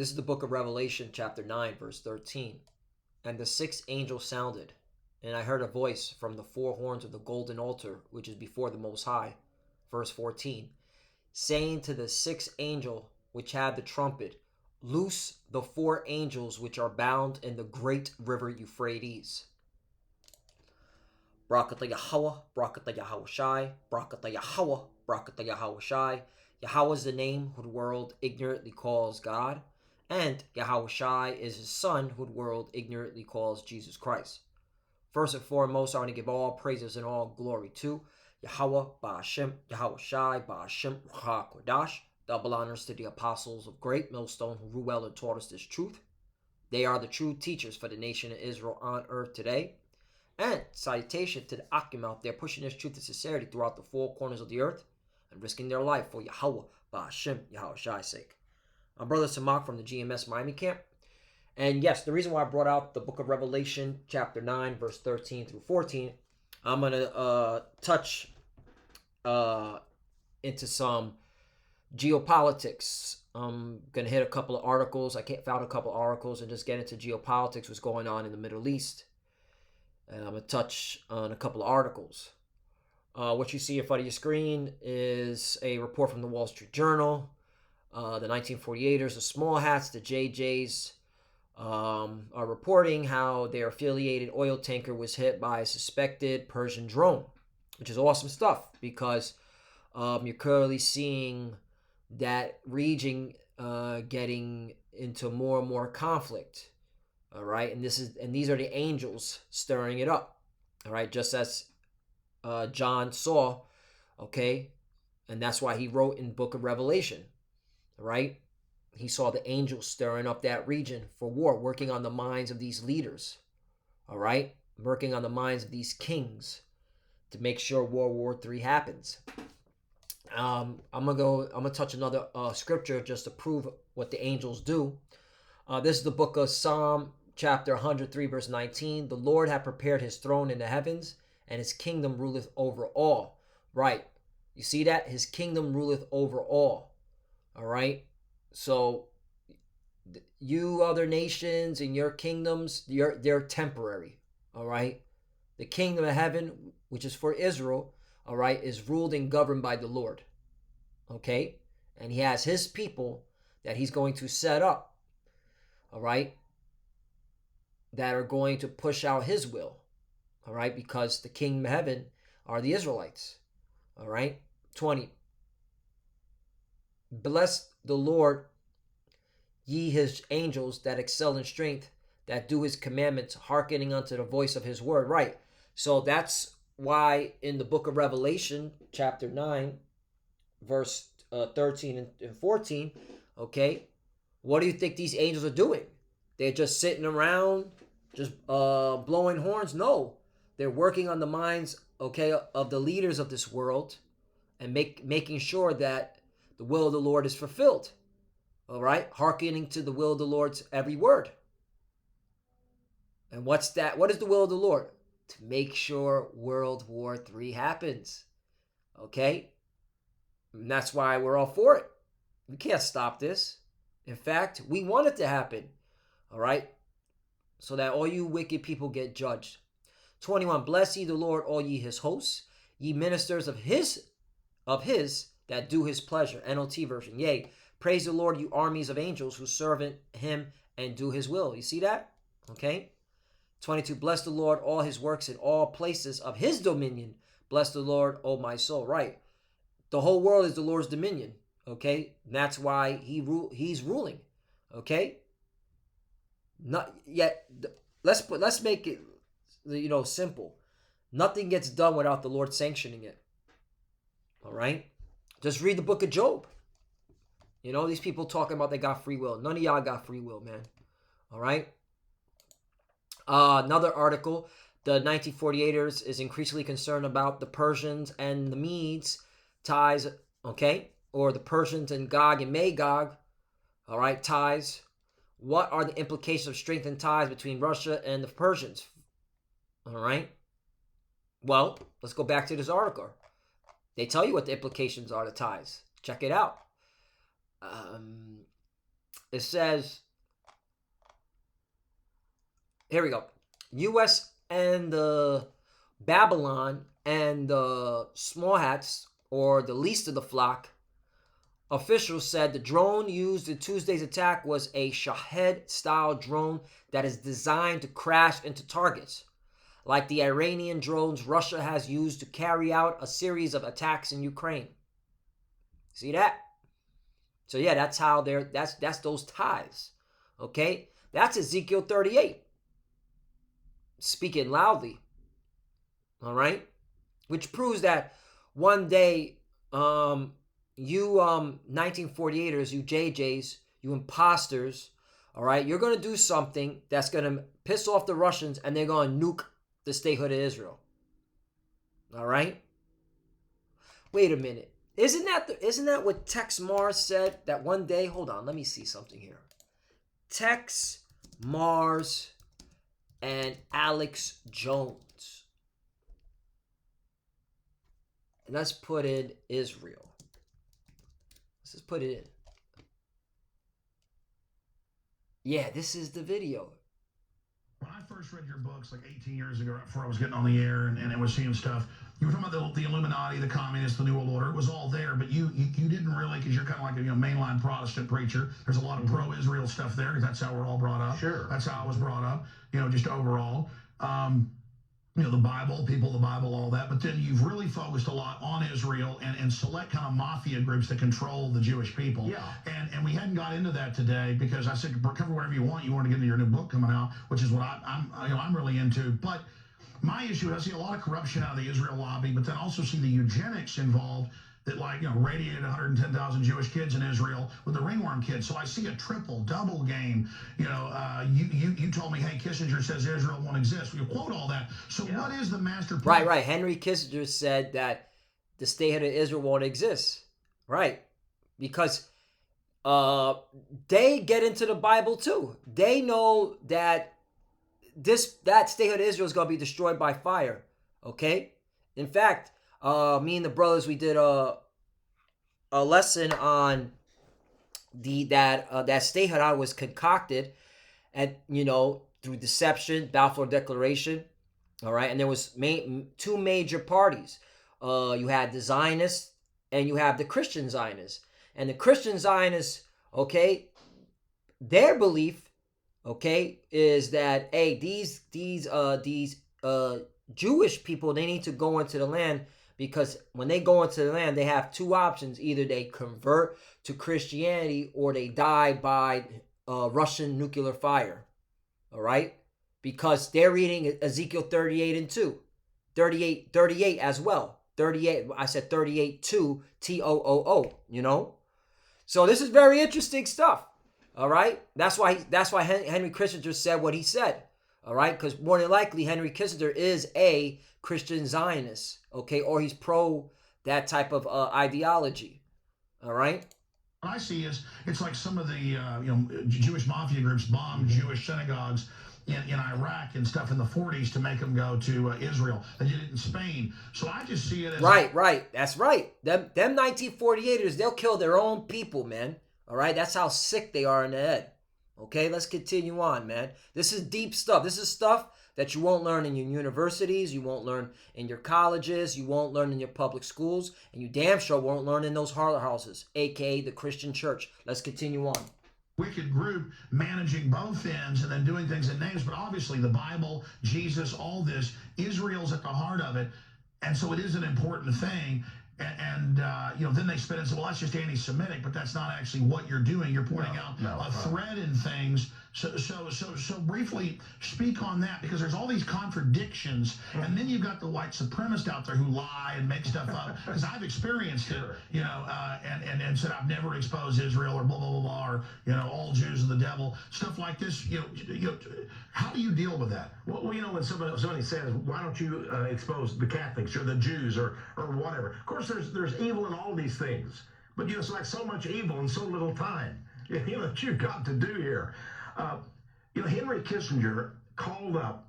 This is the book of Revelation, chapter 9, verse 13. And the sixth angel sounded, and I heard a voice from the four horns of the golden altar, which is before the Most High, verse 14, saying to the sixth angel which had the trumpet, Loose the four angels which are bound in the great river Euphrates. Barakatah Yahweh, Barakatah Yahweh Shai, Barakatah Yahweh, Barakatah Yahweh Shai. Yahweh is the name who the world ignorantly calls God, and Yahweh Shai is his son who the world ignorantly calls Jesus Christ. First and foremost, I want to give all praises and all glory to Yahweh Ba'ashem, Yahweh Shai Ba'ashem Ruach HaKodesh. Double honors to the apostles of Great Millstone who rule well and taught us this truth. They are the true teachers for the nation of Israel on earth today. And salutation to the Akim out there pushing this truth and sincerity throughout the four corners of the earth and risking their life for Yahweh Ba'ashem, Yahweh Shai's sake. I'm Brother Samak from the GMS Miami camp. And yes, the reason why I brought out the book of Revelation, chapter 9, verse 13 through 14, I'm going to touch into some geopolitics. I'm going to hit a couple of articles. I found a couple of articles and just get into geopolitics, what's going on in the Middle East. And I'm going to touch on a couple of articles. What you see in front of your screen is a report from the Wall Street Journal. The 1948ers, the Small Hats, the JJs are reporting how their affiliated oil tanker was hit by a suspected Persian drone, which is awesome stuff because you're clearly seeing that region getting into more and more conflict. All right, and these are the angels stirring it up. All right, just as John saw, okay, and that's why he wrote in the book of Revelation. All right, he saw the angels stirring up that region for war, working on the minds of these leaders. All right, working on the minds of these kings to make sure World War III happens. I'm gonna touch another scripture just to prove what the angels do. This is the book of Psalm, chapter 103, verse 19. The Lord hath prepared his throne in the heavens, and his kingdom ruleth over all. Right. You see that? His kingdom ruleth over all. All right. So you other nations and your kingdoms, they're temporary. All right. The kingdom of heaven, which is for Israel, all right, is ruled and governed by the Lord. Okay. And he has his people that he's going to set up. All right. That are going to push out his will. All right. Because the kingdom of heaven are the Israelites. All right. 20. Bless the Lord, ye his angels that excel in strength, that do his commandments, hearkening unto the voice of his word. Right. So that's why in the book of Revelation, chapter 9, verse 13 and 14, okay, what do you think these angels are doing? They're just sitting around, just blowing horns? No. They're working on the minds, okay, of the leaders of this world and making sure that the will of the Lord is fulfilled. All right? Hearkening to the will of the Lord's every word. And what's that? What is the will of the Lord? To make sure World War III happens. Okay? And that's why we're all for it. We can't stop this. In fact, we want it to happen. All right? So that all you wicked people get judged. 21. Bless ye the Lord, all ye his hosts, ye ministers of his that do his pleasure. NLT version. Yea, praise the Lord, you armies of angels who serve him and do his will. You see that? Okay. 22. Bless the Lord, all his works in all places of his dominion. Bless the Lord, O my soul. Right. The whole world is the Lord's dominion. Okay. And that's why he's ruling. Okay. Not yet. Let's make it, simple. Nothing gets done without the Lord sanctioning it. All right. Just read the book of Job. These people talking about they got free will. None of y'all got free will, man. All right. Another article. The 1948ers is increasingly concerned about the Persians and the Medes ties. Okay. Or the Persians and Gog and Magog. All right. Ties. What are the implications of strengthened ties between Russia and the Persians? All right. Well, let's go back to this article. They tell you what the implications are to ties. Check it out. It says, here we go. U.S. and the Babylon and the small hats, or the least of the flock, officials said the drone used in Tuesday's attack was a Shahed-style drone that is designed to crash into targets, like the Iranian drones Russia has used to carry out a series of attacks in Ukraine. See that? So yeah, that's how that's those ties. Okay? That's Ezekiel 38. Speaking loudly. All right? Which proves that one day you 1948ers, you JJs, you imposters, all right, you're going to do something that's going to piss off the Russians, and they're going to nuke the statehood of Israel. All right? Wait a minute. Isn't that what Tex Mars said that one day? Hold on, let me see something here. Tex Mars and Alex Jones. And let's put in Israel. Let's just put it in. Yeah, this is the video. When I first read your books like 18 years ago, right before I was getting on the air and I was seeing stuff, you were talking about the Illuminati, the communists, the New World Order. It was all there, but you didn't really, because you're kind of like a mainline Protestant preacher. There's a lot of pro-Israel stuff there, because that's how we're all brought up. Sure. That's how I was brought up, just overall. The Bible, people, the Bible, all that. But then you've really focused a lot on Israel and select kind of mafia groups that control the Jewish people. Yeah. And we hadn't got into that today, because I said cover wherever you want. You want to get into your new book coming out, which is what I'm really into. But my issue is I see a lot of corruption out of the Israel lobby, but then also see the eugenics involved that radiated 110,000 Jewish kids in Israel with the ringworm kids. So I see a double game. You told me, hey, Kissinger says Israel won't exist. You quote all that. So what is the master plan? Right. Henry Kissinger said that the statehood of Israel won't exist. Right. Because they get into the Bible too. They know that that statehood of Israel is going to be destroyed by fire. Okay? In fact, me and the brothers, we did a lesson on that statehood I was concocted through deception, Balfour Declaration. All right, and there was two major parties. You had the Zionists and you have the Christian Zionists. And the Christian Zionists, okay, their belief, okay, is that hey, these Jewish people, they need to go into the land, because when they go into the land, they have two options: either they convert to Christianity or they die by Russian nuclear fire. All right, because they're reading Ezekiel 38 and 2, 38 as well. 38. I said 38:2 TOOO. So this is very interesting stuff. All right, that's why Henry Kissinger said what he said. All right, because more than likely Henry Kissinger is a Christian Zionist, okay, or he's pro that type of ideology. All right. What I see is it's like some of the Jewish mafia groups bombed Jewish synagogues in Iraq and stuff in the 40s to make them go to Israel. They did it in Spain. So I just see it as right. That's right. Them 1948ers, they'll kill their own people, man. All right, that's how sick they are in the head. Okay, let's continue on, man. This is deep stuff. This is stuff that you won't learn in your universities, you won't learn in your colleges, you won't learn in your public schools, and you damn sure won't learn in those harlot houses, aka the Christian church. Let's continue on. Wicked group managing both ends and then doing things in names, but obviously the Bible, Jesus, all this, Israel's at the heart of it, and so it is an important thing. And then they spin it and say, well, that's just anti-Semitic, but that's not actually what you're doing. You're pointing out a thread in things. So briefly speak on that, because there's all these contradictions, and then you've got the white supremacists out there who lie and make stuff up. Because I've experienced it, and said I've never exposed Israel or blah blah blah blah, or all Jews are the devil, stuff like this. How do you deal with that? Well, when somebody says, why don't you expose the Catholics or the Jews or whatever? Of course, there's evil in all these things, but it's like so much evil in so little time. That you've got to do here. Henry Kissinger called up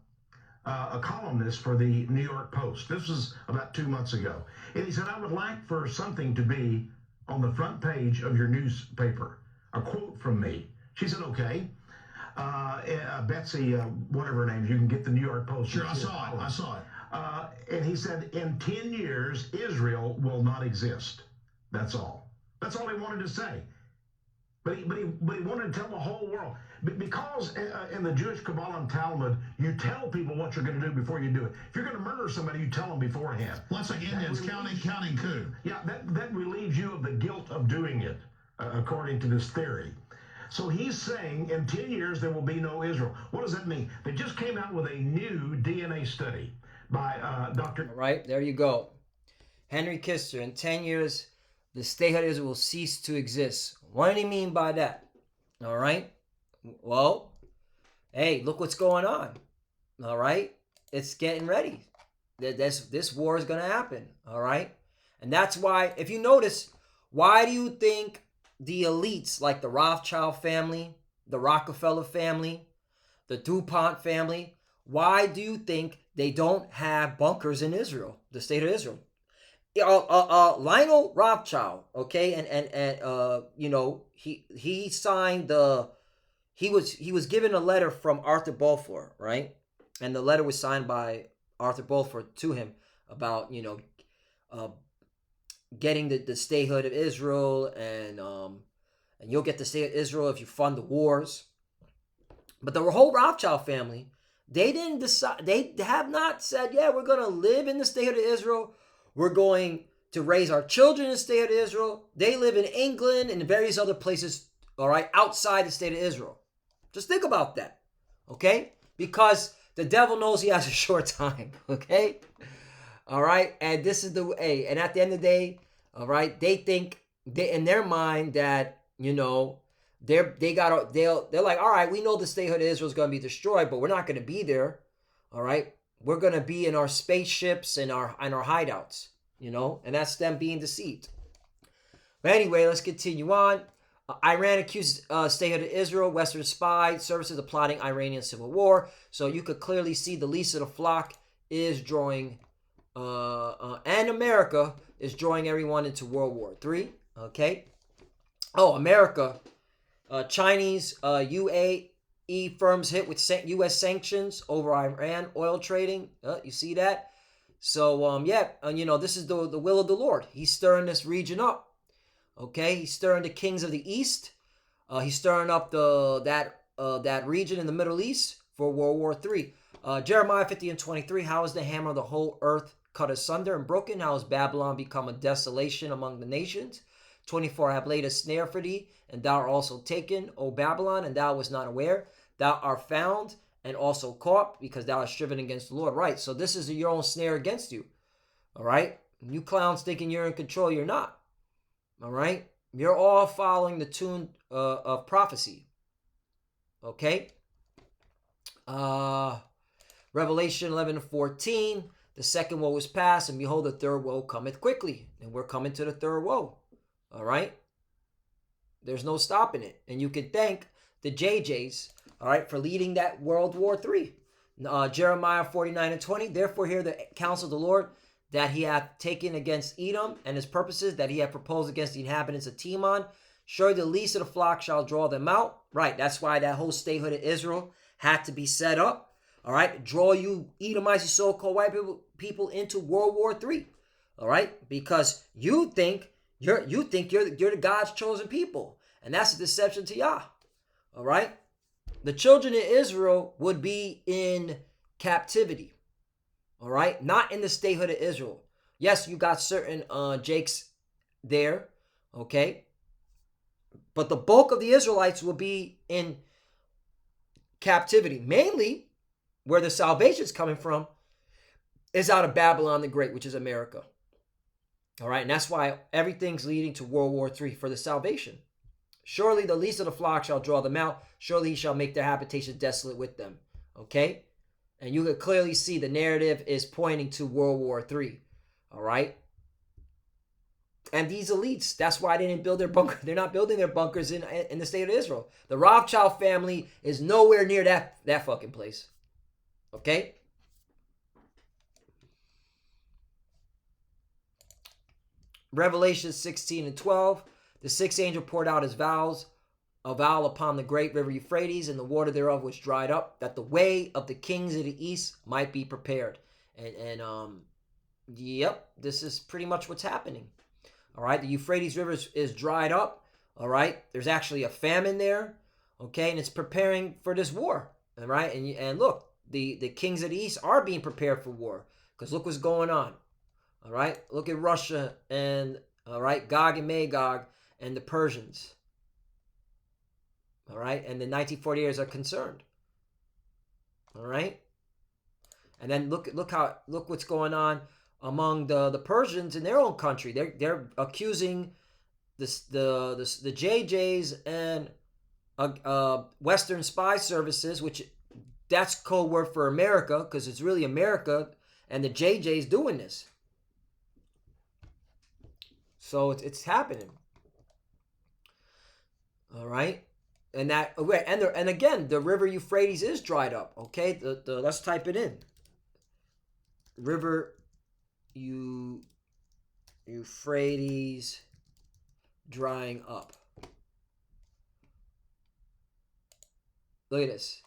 a columnist for the New York Post. This was about 2 months ago. And he said, I would like for something to be on the front page of your newspaper, a quote from me. She said, okay. Betsy, whatever her name is, you can get the New York Post. Sure, I saw it. I saw it. And he said, in 10 years, Israel will not exist. That's all. That's all he wanted to say. But he wanted to tell the whole world. Because in the Jewish Kabbalah and Talmud, you tell people what you're going to do before you do it. If you're going to murder somebody, you tell them beforehand. Well, that's like Indians counting coup. Yeah, that relieves you of the guilt of doing it, according to this theory. So he's saying in 10 years there will be no Israel. What does that mean? They just came out with a new DNA study by Dr. All right, there you go. Henry Kissinger, in 10 years, the statehood of Israel will cease to exist. What did he mean by that? All right. Well, hey, look what's going on. All right. It's getting ready. This war is going to happen. All right. And that's why, if you notice, why do you think the elites like the Rothschild family, the Rockefeller family, the DuPont family, why do you think they don't have bunkers in Israel, the state of Israel? Lionel Rothschild, okay, and you know, he signed he was given a letter from Arthur Balfour, right? And the letter was signed by Arthur Balfour to him about, you know, getting the statehood of Israel, and you'll get the state of Israel if you fund the wars. But the whole Rothschild family, they didn't decide. They have not said, yeah, we're going to live in the state of Israel. We're going to raise our children in the state of Israel. They live in England and various other places, all right, outside the state of Israel. Just think about that, okay? Because the devil knows he has a short time, okay? All right, and this is the way. And at the end of the day, all right, they think in their mind that, you know, they're like, all right, we know the statehood of Israel is going to be destroyed, but we're not going to be there, all right? We're going to be in our spaceships and our hideouts, you know, and that's them being deceived. But anyway, let's continue on. Iran accused statehood of Israel, Western spy services of plotting Iranian civil war. So you could clearly see the least of the flock is drawing, and America is drawing everyone into World War III. Okay. Oh, America, Chinese, UAE firms hit with U.S. sanctions over Iran oil trading. You see that? So, you know, this is the will of the Lord. He's stirring this region up. Okay, he's stirring the kings of the East. He's stirring up that region in the Middle East for World War III. Jeremiah 50:23. How is the hammer of the whole earth cut asunder and broken? How has Babylon become a desolation among the nations? 24. I have laid a snare for thee, and thou art also taken, O Babylon, and thou wast not aware. Thou art found and also caught, because thou hast striven against the Lord. Right, so this is your own snare against you. All right? You clowns thinking you're in control, you're not. All right? You're all following the tune of prophecy. Okay? Revelation 11:14. The second woe is past, and behold, the third woe cometh quickly. And we're coming to the third woe. All right? There's no stopping it. And you can thank the JJs, all right, for leading that World War III. Jeremiah 49:20. Therefore hear the counsel of the Lord, that he hath taken against Edom, and his purposes that he hath proposed against the inhabitants of Teman. Surely the least of the flock shall draw them out. Right, that's why that whole statehood of Israel had to be set up. All right, draw you Edomites, you so-called white people into World War III. All right, because you think you're the God's chosen people, and that's a deception to Yah. All right, the children of Israel would be in captivity. All right, not in the statehood of Israel. Yes, you got certain Jakes there, okay, but the bulk of the Israelites will be in captivity. Mainly, where the salvation is coming from is out of Babylon the Great, which is America. All right, and that's why everything's leading to World War III for the salvation. Surely the least of the flock shall draw them out. Surely he shall make their habitation desolate with them. Okay? And you can clearly see the narrative is pointing to World War III. All right? And these elites, that's why they didn't build their bunker. They're not building their bunkers in the state of Israel. The Rothschild family is nowhere near that fucking place. Okay? Revelation 16:12. The sixth angel poured out his vials a vow upon the great river Euphrates, and the water thereof was dried up, that the way of the kings of the east might be prepared. And yep, this is pretty much what's happening. All right, the Euphrates River is dried up. All right, there's actually a famine there. Okay, and it's preparing for this war. All right, and look, the kings of the east are being prepared for war, because look what's going on. All right, look at Russia and, all right, Gog and Magog and the Persians. All right, and the 1948ers are concerned. All right, and then look what's going on among the Persians in their own country. They're accusing the JJs and Western spy services, which that's code word for America, because it's really America and the JJs doing this. So it's happening. All right. And again, the river Euphrates is dried up. Okay, let's type it in. River Euphrates drying up. Look at this.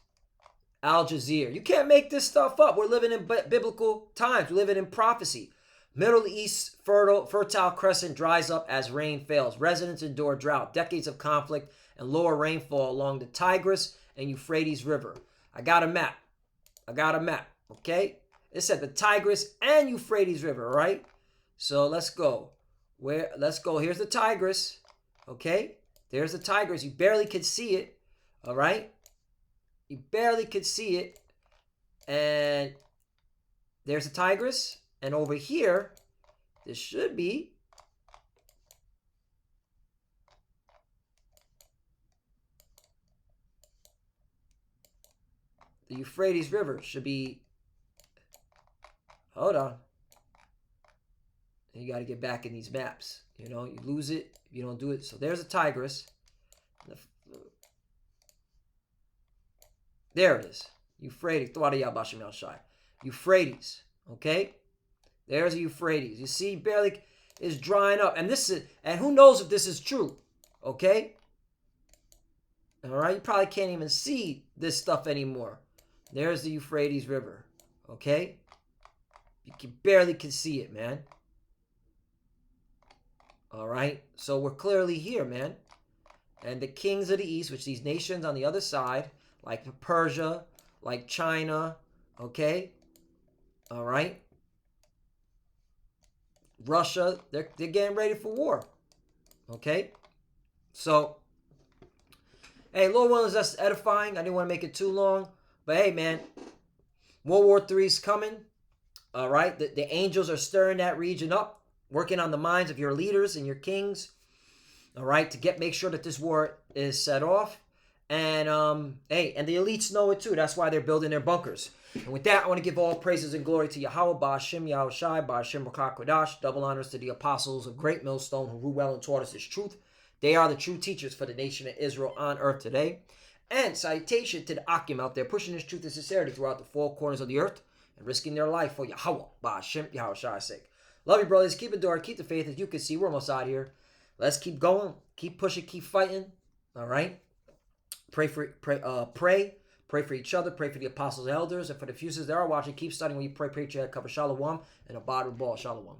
Al Jazeera. You can't make this stuff up. We're living in biblical times. We're living in prophecy. Middle East fertile crescent dries up as rain fails. Residents endure drought. Decades of conflict and lower rainfall along the Tigris and Euphrates River. I got a map. Okay? It said the Tigris and Euphrates River, right? So let's go. Let's go. Here's the Tigris. Okay? There's the Tigris. You barely could see it. All right? You barely could see it. And there's the Tigris. And over here, this should be the Euphrates River. Should be, hold on. You got to get back in these maps. You know, you lose it if you don't do it. So there's a Tigris. There it is. Euphrates. Euphrates. Okay? There's a Euphrates. You see, barely is drying up. And who knows if this is true. Okay? All right? You probably can't even see this stuff anymore. There's the Euphrates River. Okay? You barely can see it, man. All right? So we're clearly here, man. And the kings of the east, which these nations on the other side, like Persia, like China, okay? All right? Russia, they're getting ready for war. Okay? So, hey, Lord willing, that's edifying. I didn't want to make it too long. But hey, man, World War III is coming. All right? The angels are stirring that region up, working on the minds of your leaders and your kings. All right? To make sure that this war is set off. And, hey, and the elites know it too. That's why they're building their bunkers. And with that, I want to give all praises and glory to Yahweh, Ba'ashem, Yahushai, Ba'ashem, Rakah Kodash. Double honors to the apostles of Great Millstone who rule well and taught us His truth. They are the true teachers for the nation of Israel on earth today. And salutation to the Akim out there pushing His truth and sincerity throughout the four corners of the earth and risking their life for Yahweh, Ba'ashem, Yahushai's sake. Love you, brothers. Keep it door. Keep the faith. As you can see, we're almost out here. Let's keep going. Keep pushing. Keep fighting. All right? Pray for each other, pray for the apostles, elders, and for the fuses that are watching. Keep studying when you pray, your head, cover Shalom, and abide with ball. Shalom.